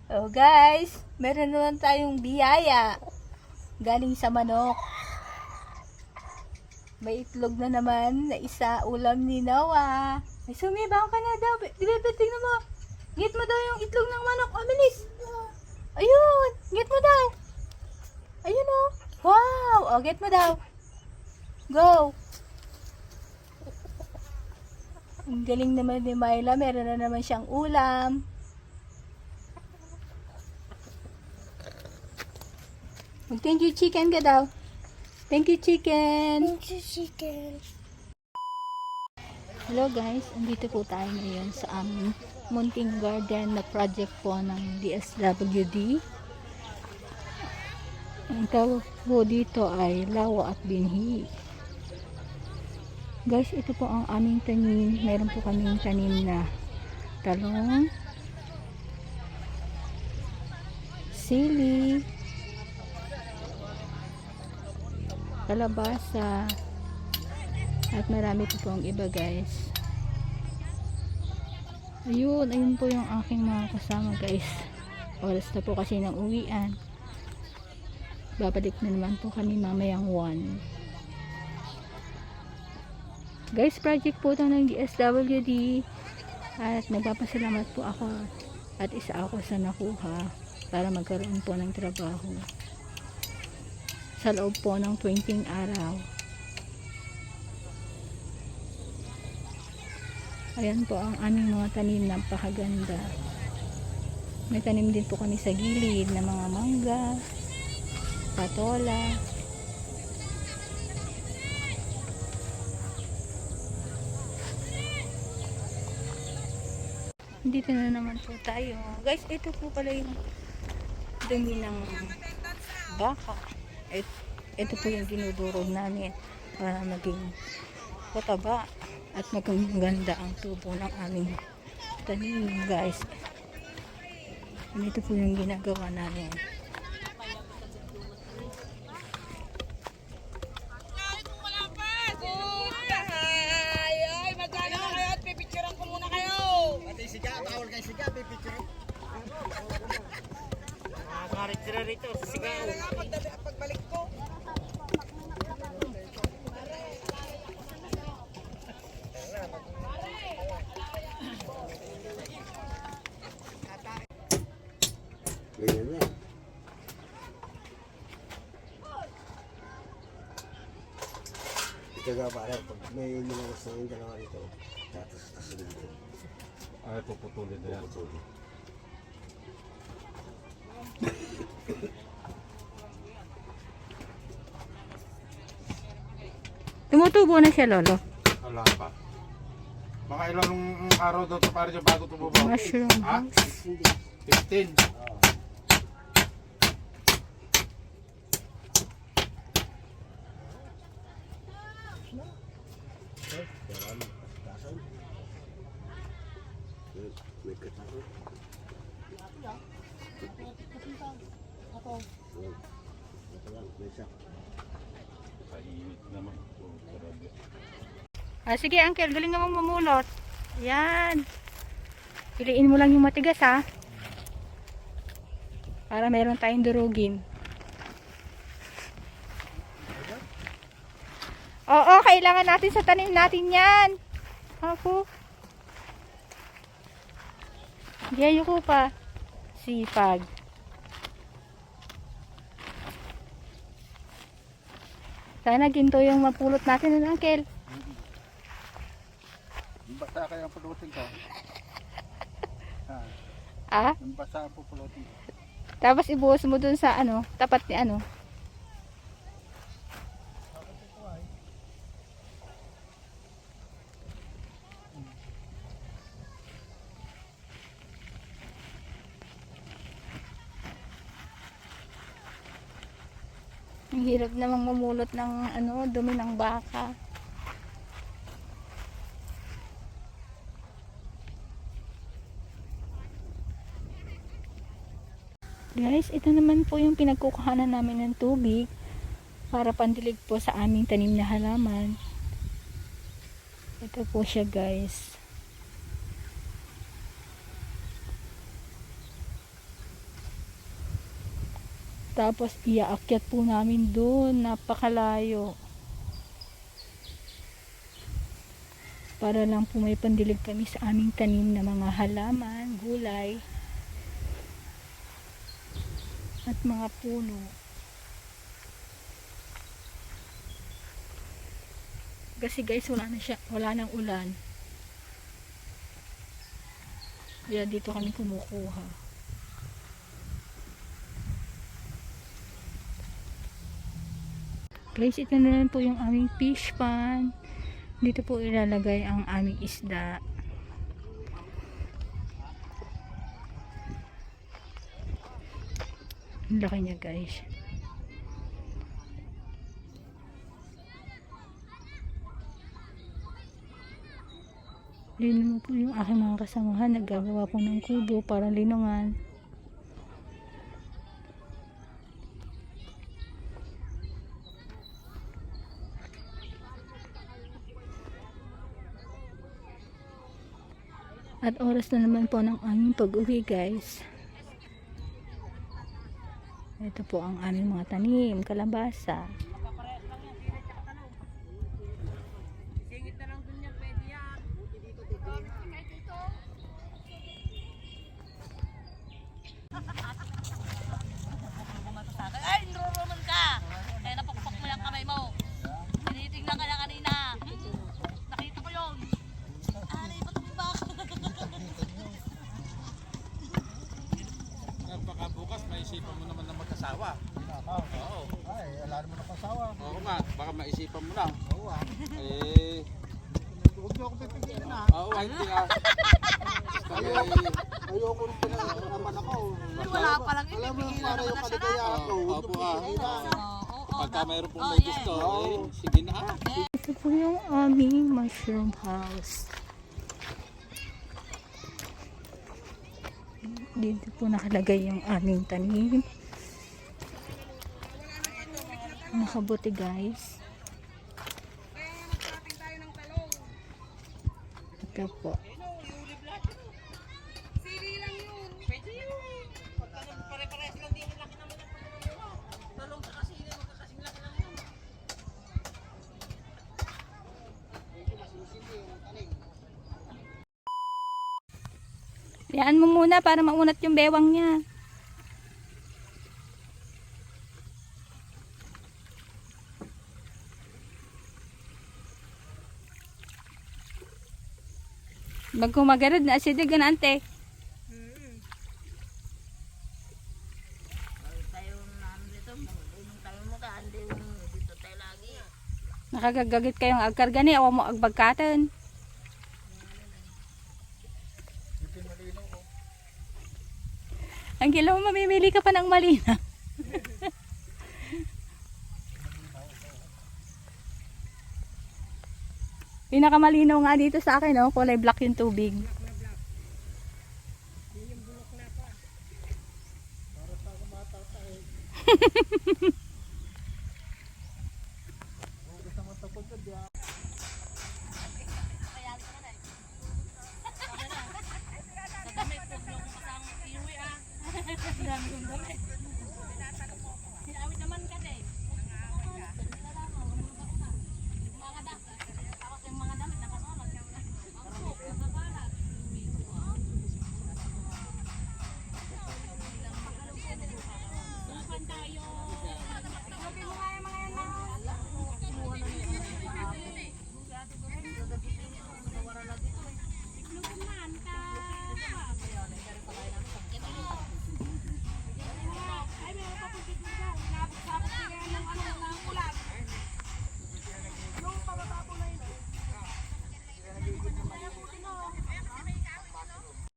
Oh guys, meron naman tayong biyaya galing sa manok. May itlog na naman na isa ulam ni Noah. Ay, sumibaw ka na daw. Bebe, tingnan mo. Ngit mo daw yung itlog ng manok. Oh, bilis. Ayun, ngit mo daw. Ayun oh. Wow, oh, get mo daw. Go. Ang galing naman ni Myla. Meron na naman siyang ulam. Thank you, chicken ka daw. Thank you, chicken. Thank you, chicken. Hello guys, andito po tayo ngayon sa aming munting garden na project po ng DSWD. Ang tawag po dito ay lawa at binhi. Guys, ito po ang aming tanim. Meron po kaming tanim na talong, sili, kalabasa, at marami po pong iba guys. Ayun po yung aking mga kasama guys. Oras na po kasi ng uwian. Babalik na naman po kami mamayang 1. Guys, project po ito ng DSWD. At nagpapasalamat po ako at isa ako sa nakuha para magkaroon po ng trabaho sa loob po ng 20 araw. Ayan po ang aming mga tanim, napakaganda. May tanim din po kami sa gilid na mga mangga, patola. Dito na naman po tayo. Guys, ito po pala yung dumi ng baka. Ito po yung dinudurog namin para maging pataba at maging ganda ang tubo ng aming tanim guys. Ito po yung ginagawa namin. Tira rito sa sigaw. Pagbalik ko. Ganyan na. Ito nga pare, pag may nilawas na yung dalawa nito, tatas dito. Ay, puputulin na yan. Puputulin. Tumutubo na siya lolo. Wala pa. Mga ilang araw daw ito para dyan bago tumubo. Mushroom Ha? house. 15. May kataso. Ito lang, may sak. Kainit naman. Oh, grabe. Sige uncle, galing namang mamulot. Yan. Piliin mo lang yung matigas ha. Para meron tayong durugin. Oo, kailangan natin sa tanim natin yan. Ako. Diyan ko pa. Sipag. Sana ginto yung mapulot natin ng uncle. Yung basa kaya ang pulutin ko. Ah? Yung basa ang pupulutin ko. Tapos ibuhos mo dun sa ano, tapat ni ano. Ang hirap namang mamulot ng ano, dumi ng baka. Guys, ito naman po yung pinagkukuhanan namin ng tubig para pandilig po sa aming tanim na halaman. Ito po siya guys. Tapos iaakyat po namin doon, napakalayo. Para lang po may pandilig kami sa aming tanim na mga halaman, gulay, at mga puno. Kasi guys, wala nang ulan. Kaya dito kami kumukuha. Guys, ito na lang po yung aming fish pan. Dito po ilalagay ang aming isda. Ang laki niya guys. Yun mo po yung aking mga kasamahan. Naggagawa po ng kubo para linungan. At oras na naman po ng aming pag-uwi guys. Ito po ang aming mga tanim, kalabasa. Ay, nuroroman ka! Kaya napakpak mo yung kamay mo. Tinitingnan ka na kanina. Nakita ko yun. Anay, patumbak. Bukas maisipan mo naman na mag-asawa. Oo. Ay, wala naman ako asawa. Oo nga, baka maisipan mo lang. Oo ah. Eh, Huwag niyo ako pipigilan ah. oo, hindi ah. Ayoko rin pinag naman ako. Wala pa lang Alam mo ipipigilan para naman yung na siya na. kaligayahan ko. Oo, opo ah. Oo, Pagka mayroon pong Oh, may yeah. gusto, eh, sige na ah. Ito po yung aming mushroom house. Dito po nakalagay yung aming tanim. Nakabuti guys. Ito po. Hayaan mo muna para maunat yung bewang niya. Bago magarad na aside ganante. Nakagagagit kayong agkargani awa mo agbagkatan. Ang kilaw mamimili ka pa ng malina. Pinakamalinaw nga dito sa akin, oh, kulay black yung tubig. Dami kong damit.